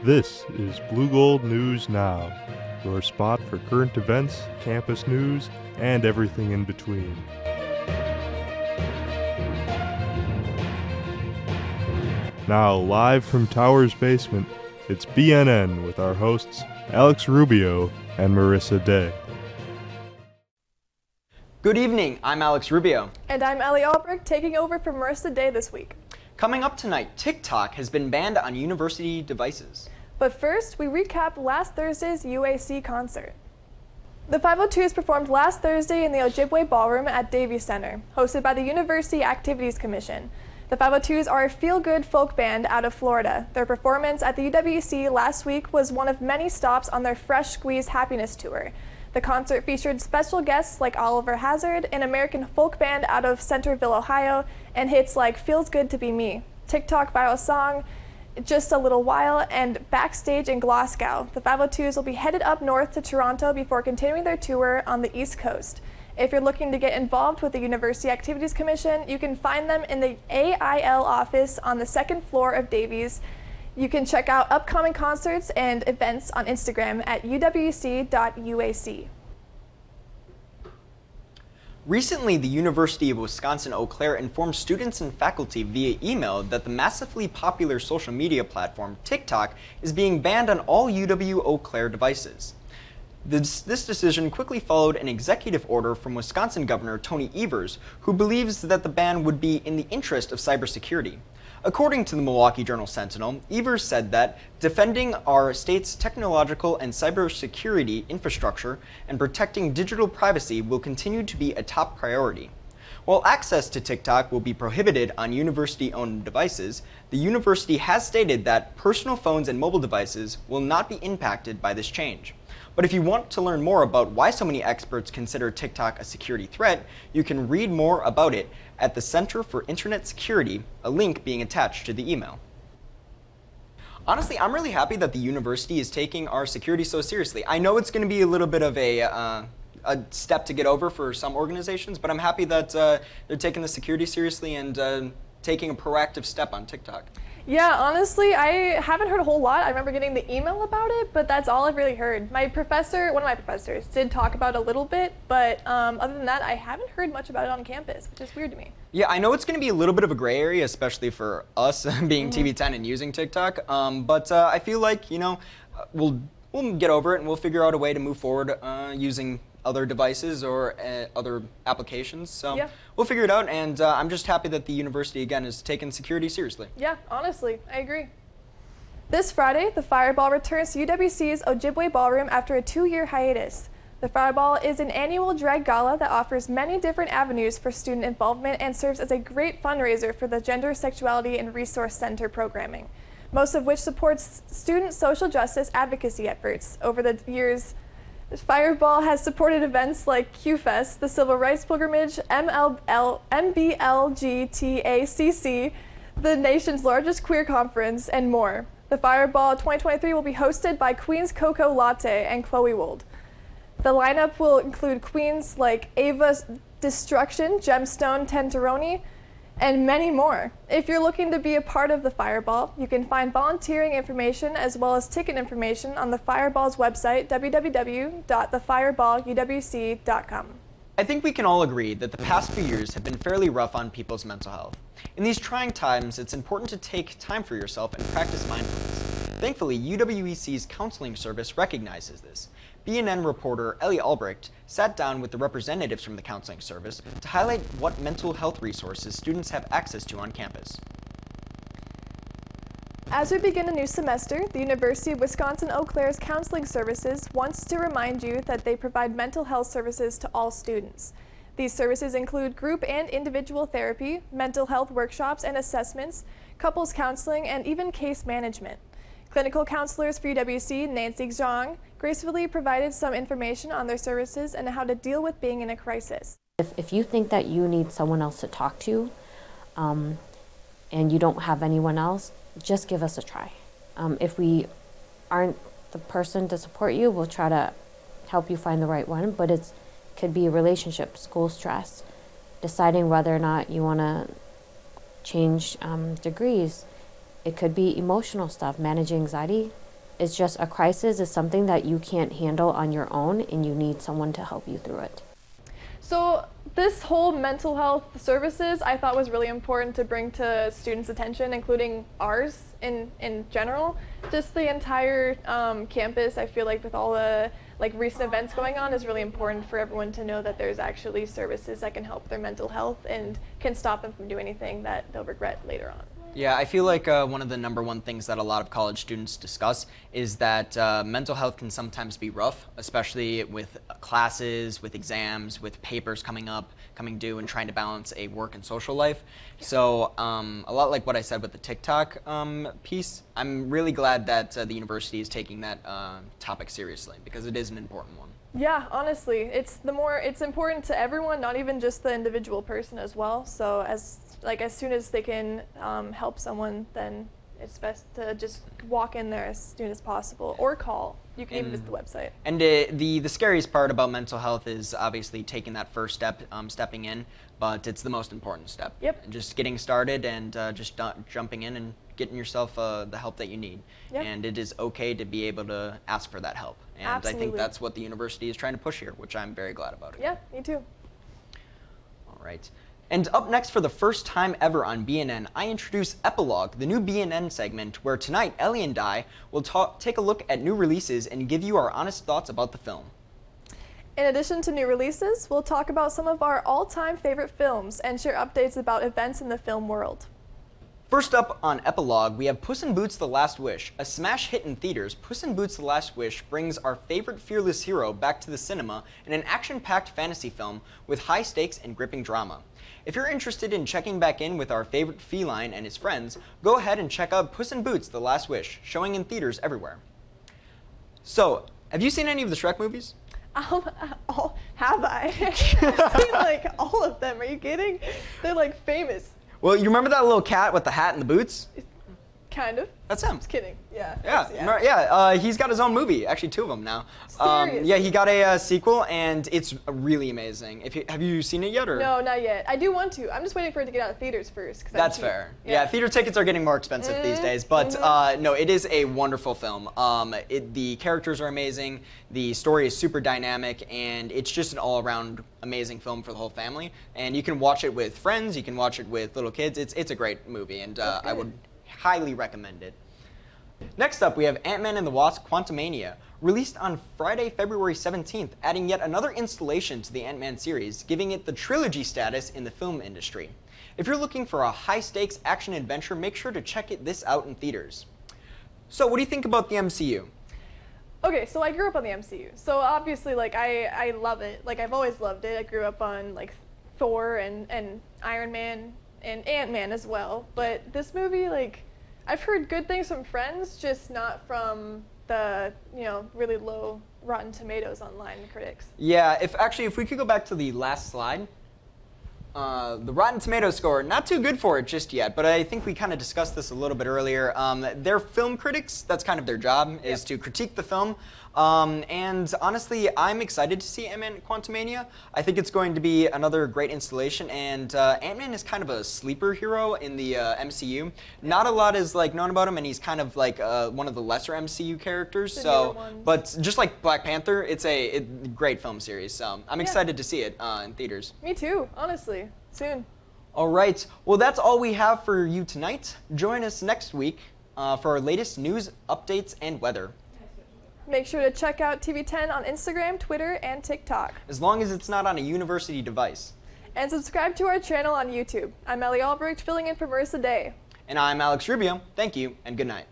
This is Blue Gold News Now, your spot for current events, campus news, and everything in between. Now, live from Tower's basement, it's BNN with our hosts Alex Rubio and Marissa Day. Good evening, I'm Alex Rubio. And I'm Ellie Albrecht, taking over for Marissa Day this week. Coming up tonight, TikTok has been banned on university devices. But first, we recap last Thursday's UAC concert. The 502s performed last Thursday in the Ojibwe Ballroom at Davies Center, hosted by the University Activities Commission. The 502s are a feel-good folk band out of Florida. Their performance at the UWEC last week was one of many stops on their Fresh Squeeze Happiness Tour. The concert featured special guests like Oliver Hazard, an American folk band out of Centerville, Ohio, and hits like Feels Good to Be Me, TikTok viral song, Just a Little While, and Backstage in Glasgow. The 502s will be headed up north to Toronto before continuing their tour on the East Coast. If you're looking to get involved with the University Activities Commission, you can find them in the AIL office on the second floor of Davies. You can check out upcoming concerts and events on Instagram at uwc.uac. Recently, the University of Wisconsin-Eau Claire informed students and faculty via email that the massively popular social media platform TikTok is being banned on all UW-Eau Claire devices. This decision quickly followed an executive order from Wisconsin Governor Tony Evers, who believes that the ban would be in the interest of cybersecurity. According to the Milwaukee Journal-Sentinel, Evers said that defending our state's technological and cybersecurity infrastructure and protecting digital privacy will continue to be a top priority. While access to TikTok will be prohibited on university-owned devices, the university has stated that personal phones and mobile devices will not be impacted by this change. But if you want to learn more about why so many experts consider TikTok a security threat, you can read more about it at the Center for Internet Security, a link being attached to the email. Honestly, I'm really happy that the university is taking our security so seriously. I know it's going to be a little bit of a step to get over for some organizations, but I'm happy that they're taking the security seriously and taking a proactive step on TikTok. Yeah, honestly, I haven't heard a whole lot. I remember getting the email about it, but that's all I've really heard. One of my professors, did talk about it a little bit, but other than that, I haven't heard much about it on campus, which is weird to me. Yeah, I know it's going to be a little bit of a gray area, especially for us being TV10 and using TikTok, but I feel like, we'll get over it and we'll figure out a way to move forward using other devices or other applications. So yeah, we'll figure it out, and I'm just happy that the university, again, is taking security seriously. Yeah, honestly, I agree. This Friday, the Fireball returns to UWC's Ojibwe Ballroom after a 2-year hiatus. The Fireball is an annual drag gala that offers many different avenues for student involvement and serves as a great fundraiser for the Gender, Sexuality, and Resource Center programming, most of which supports student social justice advocacy efforts. Over the years, Fireball has supported events like Q-Fest, the Civil Rights Pilgrimage, MBLGTACC, the nation's largest queer conference, and more. The Fireball 2023 will be hosted by Queen's Cocoa Latte and Chloe Wold. The lineup will include queens like Ava Destruction, Gemstone Tenteroni, and many more. If you're looking to be a part of the Fireball, you can find volunteering information as well as ticket information on the Fireball's website, www.thefireballuwc.com. I think we can all agree that the past few years have been fairly rough on people's mental health. In these trying times, it's important to take time for yourself and practice mindfulness. Thankfully, UWEC's counseling service recognizes this. BNN reporter Ellie Albrecht sat down with the representatives from the counseling service to highlight what mental health resources students have access to on campus. As we begin a new semester, the University of Wisconsin-Eau Claire's Counseling Services wants to remind you that they provide mental health services to all students. These services include group and individual therapy, mental health workshops and assessments, couples counseling, and even case management. Clinical counselors for UWC, Nancy Zhang, gracefully provided some information on their services and how to deal with being in a crisis. If you think that you need someone else to talk to and you don't have anyone else, just give us a try. If we aren't the person to support you, we'll try to help you find the right one, but it could be a relationship, school stress, deciding whether or not you want to change degrees. It could be emotional stuff, managing anxiety, It's just a crisis is something that you can't handle on your own, and you need someone to help you through it. So this whole mental health services I thought was really important to bring to students' attention, including ours in general. Just the entire campus, I feel like with all the recent events going on, is really important for everyone to know that there's actually services that can help their mental health and can stop them from doing anything that they'll regret later on. Yeah, I feel like one of the #1 things that a lot of college students discuss is that mental health can sometimes be rough, especially with classes, with exams, with papers coming due, and trying to balance a work and social life. So a lot like what I said with the TikTok piece, I'm really glad that the university is taking that topic seriously, because it is an important one. Yeah, honestly, it's important to everyone, not even just the individual person as well. So as soon as they can help someone, then it's best to just walk in there as soon as possible, or call. You can even visit the website. And the scariest part about mental health is obviously taking that first step, stepping in, but it's the most important step. Yep. Just getting started and just jumping in and getting yourself the help that you need. Yep. And it is okay to be able to ask for that help. And Absolutely. I think that's what the university is trying to push here, which I'm very glad about. Yeah, me too. All right. And up next, for the first time ever on BNN, I introduce Epilogue, the new BNN segment, where tonight Ellie and I will take a look at new releases and give you our honest thoughts about the film. In addition to new releases, we'll talk about some of our all-time favorite films and share updates about events in the film world. First up on Epilogue, we have Puss in Boots: The Last Wish. A smash hit in theaters, Puss in Boots: The Last Wish brings our favorite fearless hero back to the cinema in an action-packed fantasy film with high stakes and gripping drama. If you're interested in checking back in with our favorite feline and his friends, go ahead and check out Puss in Boots: The Last Wish, showing in theaters everywhere. So, have you seen any of the Shrek movies? Have I? I've seen all of them. Are you kidding? They're famous. Well, you remember that little cat with the hat and the boots? Kind of. That's him. Just kidding. Yeah. Yeah. He's got his own movie. Actually, 2 of them now. Seriously? Yeah, he got a sequel, and it's really amazing. Have you seen it yet, or? No, not yet. I do want to. I'm just waiting for it to get out of theaters first. That's fair. Yeah, theater tickets are getting more expensive these days, but no, it is a wonderful film. The characters are amazing. The story is super dynamic, and it's just an all-around amazing film for the whole family. And you can watch it with friends. You can watch it with little kids. It's a great movie, and I would highly recommend it. Next up, we have Ant-Man and the Wasp: Quantumania, released on Friday, February 17th, adding yet another installation to the Ant-Man series, giving it the trilogy status in the film industry. If you're looking for a high-stakes action-adventure, make sure to check this out in theaters. So, what do you think about the MCU? Okay, so I grew up on the MCU, so obviously, I love it. I've always loved it. I grew up on, Thor and Iron Man and Ant-Man as well, but this movie, I've heard good things from friends, just not from the, really low Rotten Tomatoes online critics. Yeah, if we could go back to the last slide. The Rotten Tomatoes score, not too good for it just yet, but I think we kind of discussed this a little bit earlier. They're film critics. That's kind of their job, is to critique the film. And honestly, I'm excited to see Ant-Man Quantumania. I think it's going to be another great installation, and Ant-Man is kind of a sleeper hero in the MCU. Not a lot is known about him, and he's kind of one of the lesser MCU characters. But just like Black Panther, it's a great film series. So I'm excited to see it in theaters. Me too, honestly. Soon. All right. Well, that's all we have for you tonight. Join us next week for our latest news, updates, and weather. Make sure to check out TV10 on Instagram, Twitter, and TikTok. As long as it's not on a university device. And subscribe to our channel on YouTube. I'm Ellie Albrecht, filling in for Marissa Day. And I'm Alex Rubio. Thank you, and good night.